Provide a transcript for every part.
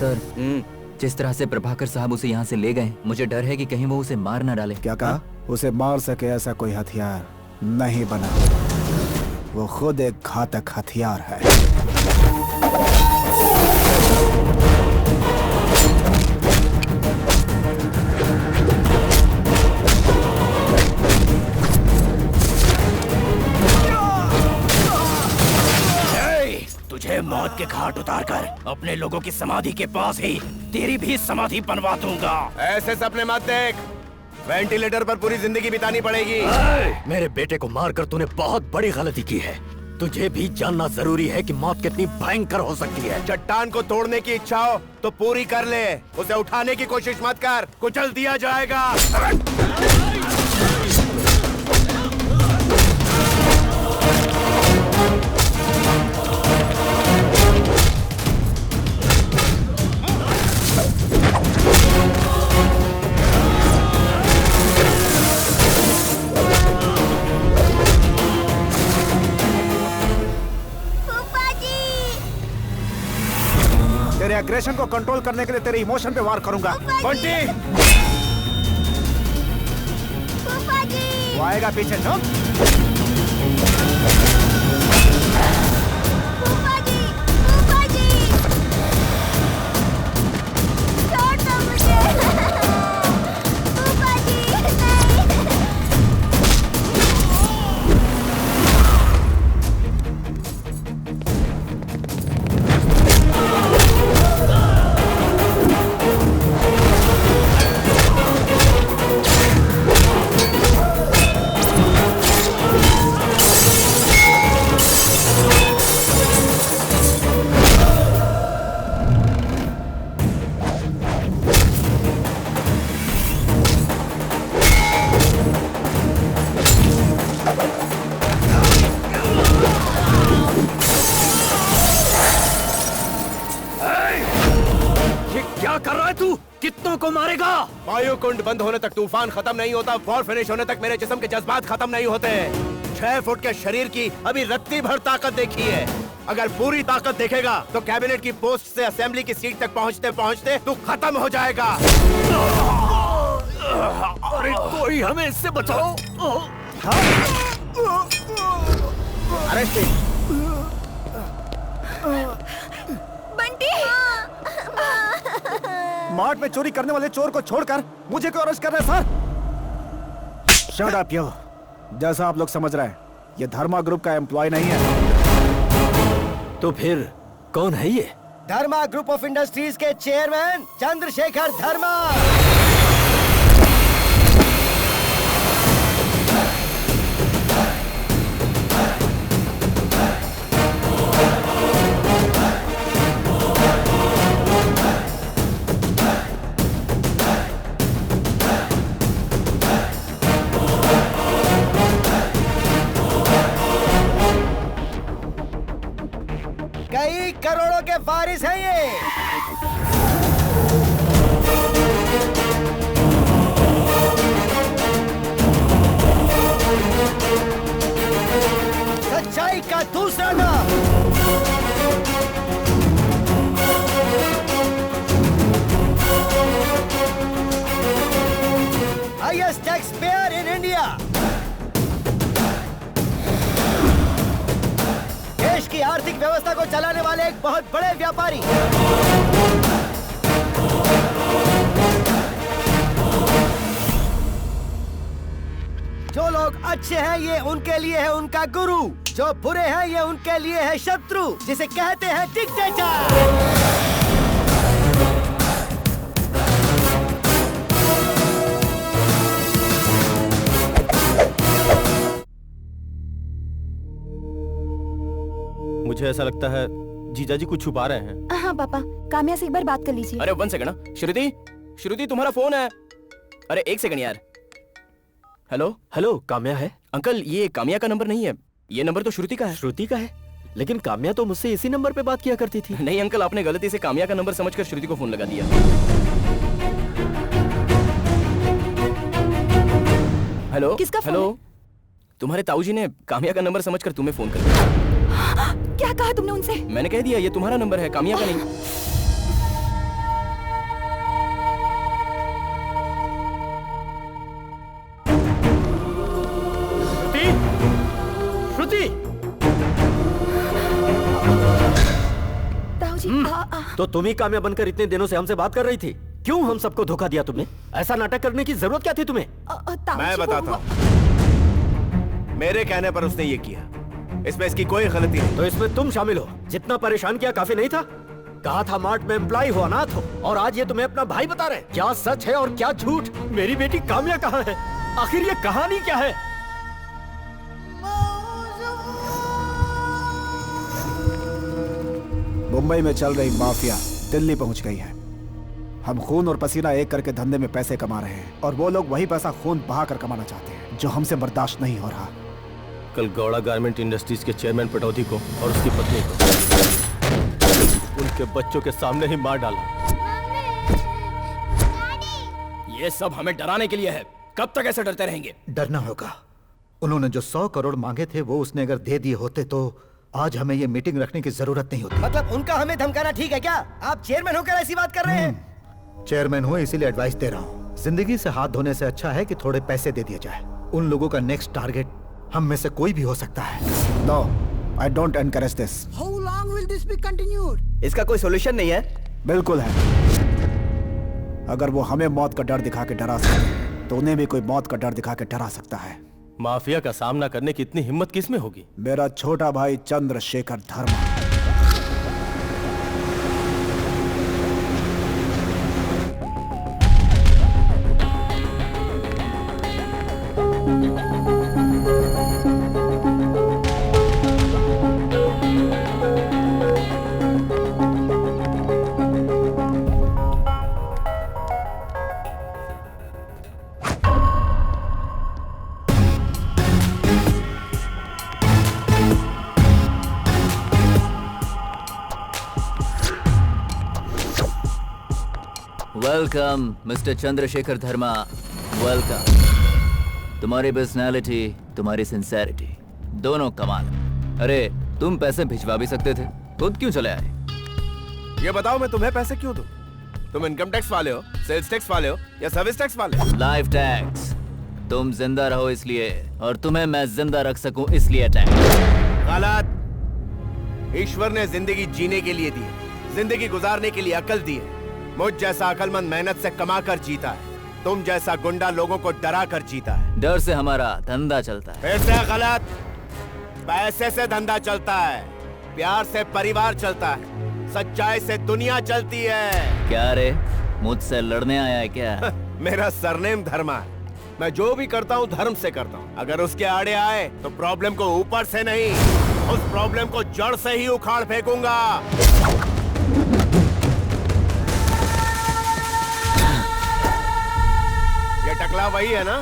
Sir, जिस तरह से प्रभाकर साहब उसे यहाँ से ले गए, मुझे डर है कि कहीं वो उसे मार न डाले। क्या कहा? उसे मार सके ऐसा कोई हथियार नहीं बना। वो खुद एक घातक हथियार है। तुझे मौत के घाट उतारकर अपने लोगों की समाधि के पास ही तेरी भी समाधि बनवा दूंगा। ऐसे सपने मत देख, वेंटिलेटर पर पूरी जिंदगी बितानी पड़ेगी। मेरे बेटे को मारकर तूने बहुत बड़ी गलती की है। तुझे भी जानना जरूरी है कि मौत कितनी भयंकर हो सकती है। चट्टान को तोड़ने की इच्छा हो तो पूरी कर ले, उसे उठाने की कोशिश मत कर, कुचल दिया जाएगा। तेरे एग्रेशन को कंट्रोल करने के लिए तेरे इमोशन पे वार करूंगा। बंटी! वो आएगा पीछे, चुप। वायु कुंड बंद होने तक तूफान खत्म नहीं होता, वॉर फिनिश होने तक मेरे जिस्म के जज्बात खत्म नहीं होते। 6 फुट के शरीर की अभी रत्ती भर ताकत देखी है। अगर पूरी ताकत देखेगा तो कैबिनेट की पोस्ट से असेंबली की सीट तक पहुंचते पहुंचते तू खत्म हो जाएगा। अरे कोई हमें इससे बचाओ। अरे बंटी! मार्ट में चोरी करने वाले चोर को छोड़कर मुझे क्यों अरेस्ट कर रहे हैं सर? शट अप यो। जैसा आप लोग समझ रहे हैं, ये धर्मा ग्रुप का एम्प्लॉय नहीं है। तो फिर कौन है ये? धर्मा ग्रुप ऑफ इंडस्ट्रीज के चेयरमैन चंद्रशेखर धर्मा। कई करोड़ों के वारिस हैं ये। सच्चाई का दूसरा नाम। Highest tax payer in India. देश की आर्थिक व्यवस्था को चलाने वाले एक बहुत बड़े व्यापारी। जो लोग अच्छे हैं ये उनके लिए है उनका गुरु, जो बुरे हैं ये उनके लिए है शत्रु, जिसे कहते हैं डिक्टेटर। मुझे ऐसा लगता है जीजा जी कुछ छुपा रहे हैं। हाँ पापा, काम्या से एक बार बात कर लीजिए। अरे 1 सेकंड। श्रुति, श्रुति तुम्हारा फोन है। अरे 1 सेकंड यार। हेलो हेलो, काम्या है? अंकल, ये काम्या का नंबर नहीं है, ये नंबर तो श्रुति का है। श्रुति का है? लेकिन काम्या तो मुझसे इसी नंबर पे बात किया करती थी। नहीं अंकल, आपने गलती से काम्या का नंबर समझकर श्रुति को फोन लगा दिया। हेलो किसका फोन हेलो, तुम्हारे ताऊजी ने काम्या का नंबर समझकर तुम्हें फोन कर दिया। क्या कहा तुमने उनसे? मैंने कह दिया ये तुम्हारा नंबर है, काम्या का नहीं। बाबूजी तो तुम ही कामयाब बनकर इतने दिनों से हमसे बात कर रही थी। क्यों हम सबको धोखा दिया तुमने? ऐसा नाटक करने की जरूरत क्या थी तुम्हें? मैं बताता हूँ। मेरे कहने पर उसने ये किया, इसमें इसकी कोई गलती नहीं। तो इसमें तुम शामिल हो। जितना परेशान किया काफी नहीं था? कहा था मार्ट में एम्प्लॉय हो, अनाथ हो, और आज ये तुम्हें अपना भाई बता रहे। क्या सच है और क्या झूठ? मेरी बेटी काम्या कहाँ है? आखिर ये कहानी क्या है? मुंबई में चल रही माफिया दिल्ली पहुंच गई है। हम खून और पसीना एक करके धंधे में पैसे कमा रहे हैं और वो लोग वही पैसा खून बहाकर कमाना चाहते हैं, जो हमसे बर्दाश्त नहीं हो रहा। कल गौड़ा गारमेंट इंडस्ट्रीज के चेयरमैन पटौदी को और उसकी पत्नी को उनके बच्चों के सामने ही मार डाला। ये सब हमें डराने के लिए है। कब तक ऐसे डरते रहेंगे? डरना होगा। उन्होंने जो 100 करोड़ मांगे थे वो उसने अगर दे दिए होते तो आज हमें ये मीटिंग रखने की जरूरत नहीं होती। मतलब उनका हमें धमकाना ठीक है क्या? आप चेयरमैन होकर ऐसी बात कर रहे हैं? चेयरमैन हुए इसीलिए एडवाइस दे रहा हूँ। जिंदगी से हाथ धोने से अच्छा है कि थोड़े पैसे दे दिए जाए। उन लोगों का नेक्स्ट टारगेट हम में से कोई भी हो सकता है। No, I don't encourage this. How long will this be continued? इसका कोई सॉल्यूशन नहीं है? बिल्कुल है। अगर वो हमें मौत का डर दिखा के डरा सकते तो उन्हें भी कोई मौत का डर दिखा के डरा सकता है। माफिया का सामना करने की इतनी हिम्मत किस में होगी? मेरा छोटा भाई चंद्रशेखर धर्मा। वेलकम मिस्टर चंद्रशेखर धर्मा, वेलकम। तुम्हारी पर्सनालिटी, तुम्हारी सिंसेरिटी दोनों कमाल। अरे तुम पैसे भिजवा भी सकते थे, खुद क्यों चले आए? ये बताओ, मैं तुम्हें पैसे क्यों दूं? तुम इनकम टैक्स वाले हो, सेल्स टैक्स वाले हो या सर्विस टैक्स वाले? Life tax. तुम जिंदा रहो इसलिए, और तुम्हें मैं जिंदा रख सकूं इसलिए टैक्स। गलत। ईश्वर ने जिंदगी जीने के लिए दी है, जिंदगी गुजारने के लिए अकल दी है। मुझ जैसा अकलमंद मेहनत से कमा कर जीता है, तुम जैसा गुंडा लोगों को डरा कर जीता है। डर से हमारा धंधा चलता है। फिर से गलत। पैसे से धंधा चलता है, प्यार से परिवार चलता है, सच्चाई से दुनिया चलती है। क्या रे, मुझसे लड़ने आया है क्या? मेरा सरनेम धर्मा है। मैं जो भी करता हूँ धर्म से करता हूँ। अगर उसके आड़े आए तो प्रॉब्लम को ऊपर से नहीं, उस प्रॉब्लम को जड़ से ही उखाड़ फेंकूंगा। ये टकला वही है ना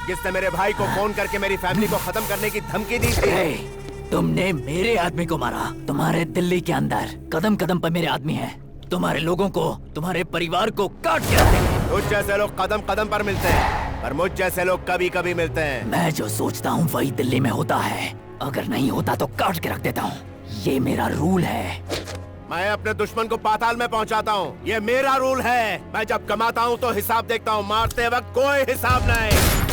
जिसने मेरे भाई को फोन करके मेरी फैमिली को खत्म करने की धमकी दी थी? तुमने मेरे आदमी को मारा। तुम्हारे दिल्ली के अंदर कदम कदम पर मेरे आदमी हैं। तुम्हारे लोगों को, तुम्हारे परिवार को काट के रख देंगे। तुझ जैसे लोग कदम कदम पर मिलते हैं, पर मुझ जैसे लोग कभी कभी मिलते हैं। मैं जो सोचता हूँ वही दिल्ली में होता है। अगर नहीं होता तो काट के रख देता हूँ। ये मेरा रूल है। मैं अपने दुश्मन को पाताल में पहुंचाता हूँ, ये मेरा रूल है। मैं जब कमाता हूँ तो हिसाब देखता हूँ, मारते वक्त कोई हिसाब नहीं।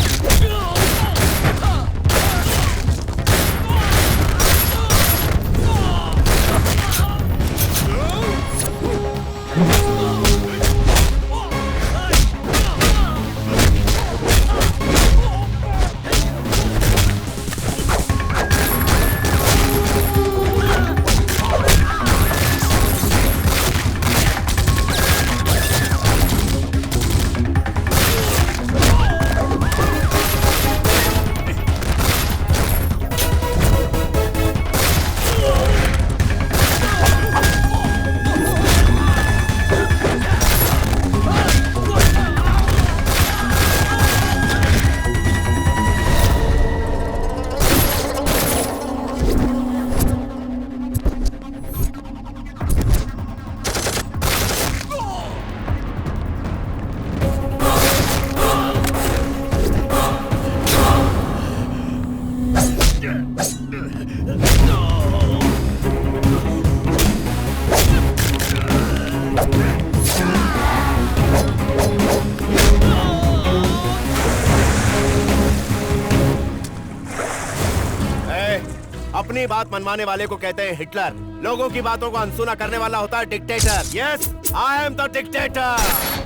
अपनी बात मनवाने वाले को कहते हैं हिटलर। लोगों की बातों को अनसुना करने वाला होता है dictator. Yes, I am the dictator.